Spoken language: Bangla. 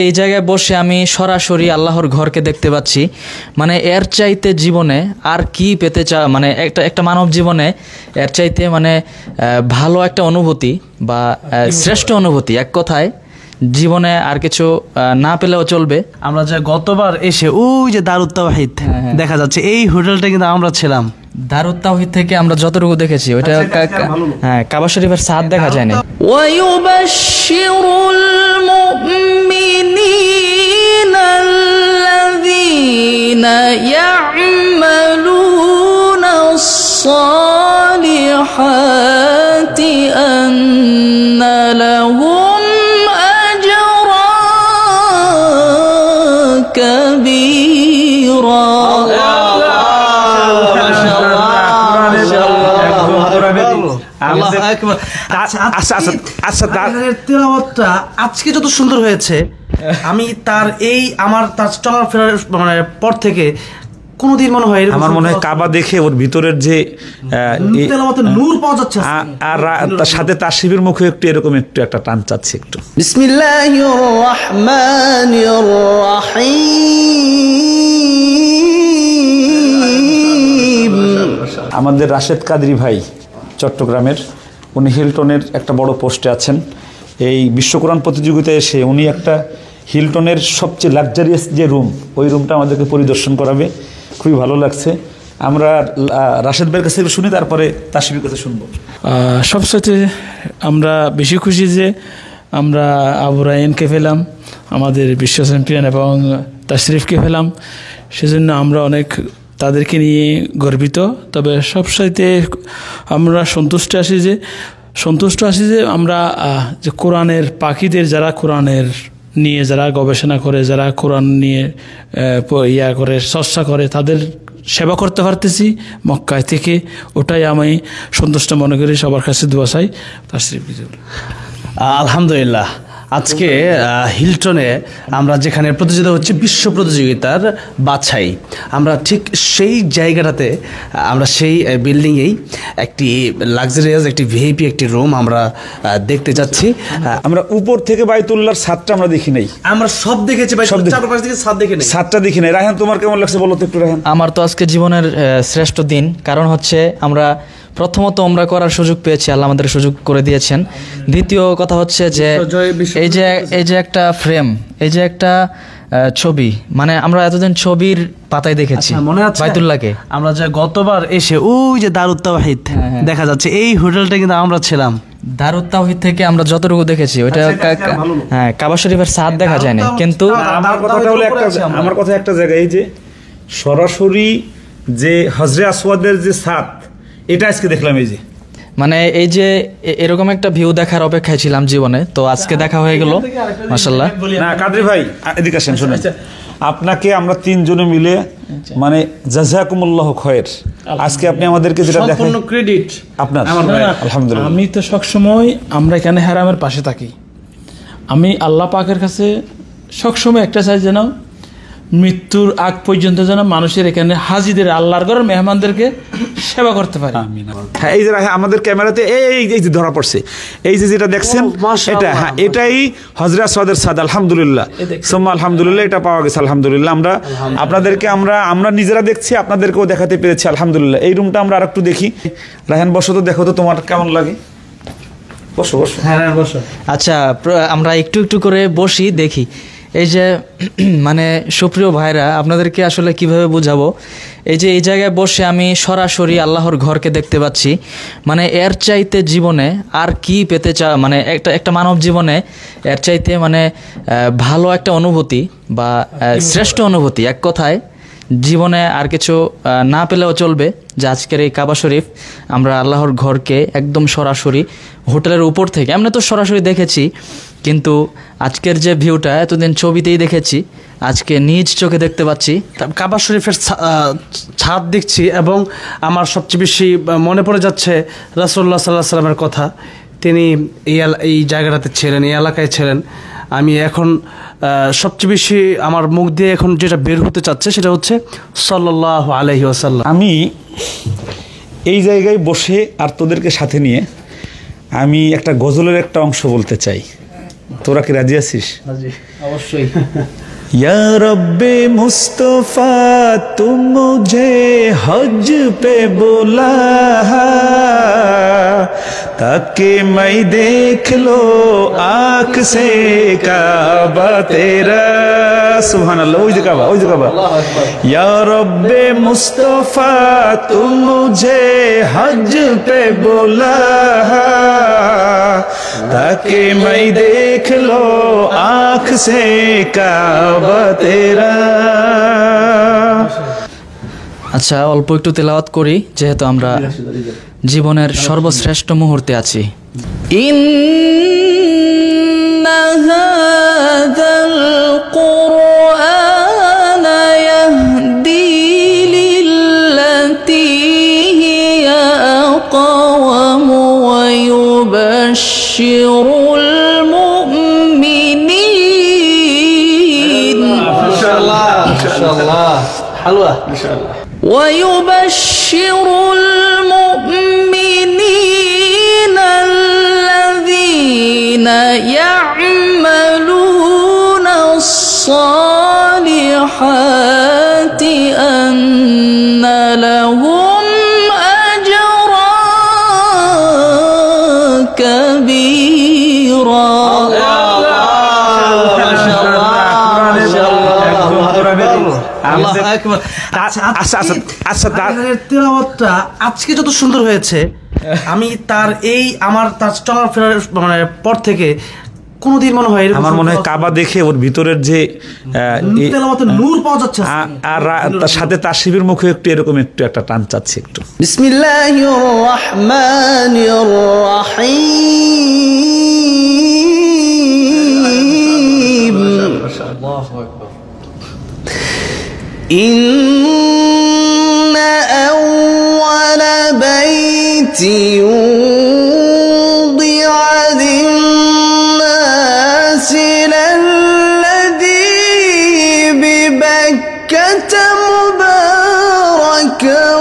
এই জায়গায় বসে আমি সরাসরি আল্লাহর ঘরকে দেখতে পাচ্ছি। মানে এর চাইতে জীবনে আর কি পেতে মানে একটা মানব জীবনে এর চাইতে মানে ভালো একটা অনুভূতি বা শ্রেষ্ঠ অনুভূতি, এক কথায় জীবনে আর কিছু না পেলেও চলবে। আমরা যে গতবার এসে ওই যে দারুত তাওহীদ দেখা যাচ্ছে, এই হোটেলটা কিন্তু আমরা ছিলাম। দারুত তাওহীদ থেকে আমরা যতটুকু দেখেছি ওইটা হ্যাঁ কাবা শরীফের ছাদ দেখা যায় না। ওয়ায়ুবাশশিরুল মুমিনিনা আল্লাযীনা ইয়া'মালুনাস সালিহাতি আন্না লাহুম আজরান কাবীরা। আজকে যত সুন্দর হয়েছে, আমি তার চলাফেরার মানে পর থেকে কোনদিন মনে হয় আমার মনে হয় কাবা দেখে ওর ভিতরের যে নূর পাওয়া যাচ্ছে, আর তার সাথে তাশরিফের মুখে একটু এরকম একটু একটা টান চাচ্ছে একটু। বিসমিল্লাহির রহমানির রহিম। আমাদের রাশেদ কাদরি ভাই চট্টগ্রামের, উনি হিলটনের একটা বড় পোস্টে আছেন। এই বিশ্ব কোরআন প্রতিযোগিতায় এসে উনি একটা হিলটনের সবচেয়ে লাক্সারিয়াস যে রুম, ওই রুমটা আমাদেরকে পরিদর্শন করাবে। খুবই ভালো লাগছে। আমরা রাশেদ ভাইয়ের কাছে শুনি, তারপরে তাশরিফের কাছে শুনবো। সবসাথে আমরা বেশি খুশি যে আমরা আবু রায়হানকে পেলাম, আমাদের বিশ্ব চ্যাম্পিয়ন, এবং তাশরিফকে পেলাম। সেজন্য আমরা অনেক তাদেরকে নিয়ে গর্বিত। তবে সবসাথে আমরা সন্তুষ্ট আছি যে আমরা যে কোরআনের পাখিদের, যারা কোরআনের নিয়ে যারা গবেষণা করে, যারা কোরআন নিয়ে চর্চা করে, তাদের সেবা করতে পারতেছি মক্কায় থেকে। ওটাই আমি সন্তুষ্ট মনে করি। সবার কাছে দোয়া চাই। তাশরিফ। আলহামদুলিল্লাহ, আজকে হিলটনে আমরা যেখানে প্রতিযোগিতা হচ্ছে বিশ্ব প্রতিযোগিতার বাছাই, আমরা ঠিক সেই জায়গাটাতে, আমরা সেই বিল্ডিংয়েই একটি লাক্সারিয়াস একটি ভিআইপি একটি রুম আমরা দেখতে যাচ্ছি। আমরা উপর থেকে বাইতুল্লাহর ছাদটা আমরা দেখি নাই। আমরা সব দেখেছি ভাই, চারপাশ থেকে ছাদ দেখি নাই, ছাদটা দেখি নাই। রায়হান, তোমার কেমন লাগছে বলো তো একটু। রায়হান, আমার তো আজকে জীবনের শ্রেষ্ঠ দিন। কারণ হচ্ছে আমরা প্রথমত ওমরা করার সুযোগ পেয়েছি, আল্লাহ আমাদের সুযোগ করে দিয়েছেন। দ্বিতীয় কথা হচ্ছে যে এই যে একটা ফ্রেম, এই যে একটা ছবি, মানে আমরা এতদিন ছবির পাতায় দেখেছি মনে আছে বাইতুল্লাহকে। আমরা যে গতবার এসে ওই যে দারুত তাওহীদ দেখা যাচ্ছে, এই হোটেলটা কিন্তু আমরা ছিলাম। দারুত তাওহীদ থেকে আমরা যতটুকু দেখেছি ওইটা হ্যাঁ কাবা শরীফের ছাদ দেখা যায় না। কিন্তু আমার কথা একটা জায়গায়, এই যে সরাসরি যে হজরে আসওয়াদের যে ছাদ, এটা আজকে দেখলাম। এই যে মানে এই যে এরকম একটা ভিউ দেখার অপেক্ষায় ছিলাম জীবনে, তো আজকে দেখা হয়ে গেল মাশাআল্লাহ। না কাদরি ভাই, এদিকে আসেন, শুনুন। আপনাকে আমরা তিনজনে মিলে মানে জাযাকুমুল্লাহু খায়র, আজকে আপনি আমাদেরকে যেটা দেখেন সম্পূর্ণ ক্রেডিট আপনার। আলহামদুলিল্লাহ। আমি তো সবসময়, আমরা এখানে হারামের পাশে থাকি, আমি আল্লাহ পাকের কাছে সবসময় একটা চাই, যেন মৃত্যুর আগ পর্যন্ত যেন মানুষের এখানে হাজিদের, আল্লাহর ঘরের মেহমানদেরকে সেবা করতে পারে। হ্যাঁ, এই যে আমাদের ক্যামেরাতে এই যে ধরা পড়ছে, এই যে যেটা দেখছেন, এটা হ্যাঁ এটাই হজরে আসওয়াদের ছাদ। আলহামদুলিল্লাহ, সুম্মা আলহামদুলিল্লাহ, এটা পাওয়া গেছে। আলহামদুলিল্লাহ। আপনাদেরকে আমরা নিজেরা দেখছি, আপনাদেরকেও দেখাতে পেরেছি। আলহামদুলিল্লাহ। এই রুমটা আমরা আরেকটু দেখি। রায়হান, বসো তো, দেখো তো তোমার কেমন লাগে। বসো বসো। হ্যাঁ বসো। আচ্ছা, আমরা একটু একটু করে বসি, দেখি। এই যে মানে সুপ্রিয় ভাইরা, আপনাদেরকে আসলে কিভাবে বুঝাবো, এই যে এই জায়গায় বসে আমি সরাসরি আল্লাহর ঘরকে দেখতে পাচ্ছি। মানে এর চাইতে জীবনে আর কি পেতে মানে একটা মানব জীবনে এর চাইতে মানে ভালো একটা অনুভূতি বা শ্রেষ্ঠ অনুভূতি, এক কথায় জীবনে আর কিছু না পেলেও চলবে। যে আজকের এই কাবা শরীফ, আমরা আল্লাহর ঘরকে একদম সরাসরি হোটেলের উপর থেকে, আমরা তো সরাসরি দেখেছি, কিন্তু আজকের যে ভিউটা এতদিন ছবিতেই দেখেছি, আজকে নিজ চোখে দেখতে পাচ্ছি। কাবা শরীফের ছাদ দেখছি, এবং আমার সবচেয়ে বেশি মনে পড়ে যাচ্ছে রাসূলুল্লাহ সাল্লাল্লাহু আলাইহি ওয়াসাল্লামের কথা। তিনি এই জায়গাটাতে ছিলেন, এই এলাকায় ছিলেন। আমি এখন সবচেয়ে বেশি আমার মুখ দিয়ে এখন যেটা বের হতে চাচ্ছে সেটা হচ্ছে সাল্লাল্লাহু আলাইহি ওয়াসাল্লাম। আমি এই জায়গায় বসে আর তোদেরকে সাথে নিয়ে আমি একটা গজলের একটা অংশ বলতে চাই। তোরা কি রাজি আছিস? অবশ্যই। या रब्बे मुस्तफा तुम मुझे हज पे बुला ताकि मैं देख लो आँख से काबा तेरा। सुभान अल्लाह, ओई काबा, ओई काबा। या रब्बे मुस्तफा तुम मुझे हज पे बुला ताकि मैं देख लो आँख से काबा तेरा। আচ্ছা, অল্প একটু তেলাওয়াত করি যেহেতু আমরা জীবনের সর্বশ্রেষ্ঠ মুহূর্তে আছি। ইন্না হাযাল কুরআনা ইয়াহদি লিল্লাতী হিয়া আকাওয়াম ওয়া ইউবাশশিরুল মুমিনিন মাশাআল্লাহ হালুয়া মাশাআল্লাহ ويبشر المؤمنين الذين يعملون الصالحات أن لهم أجرا كبيرا। তেলাওয়াতটা আজকে যত সুন্দর হয়েছে, আমি তার চলাফেরার মানে পর থেকে কোনোদিন মনে হয় আমার মনে হয় কাবা দেখে ওর ভিতরের যে তেলাওয়াতের নূর পাওয়া যাচ্ছে। আর তার সাথে তাশরিফের মুখে একটু এরকম একটু একটা টান চাচ্ছে একটু। বিসমিল্লাহির রহমানির রহিম। আল্লাহু আকবার। ইন্না আউওয়ালা বাইতি উদিআ লিন-নাসি লাল্লাযী বিবাক্কাতা মুবারাকান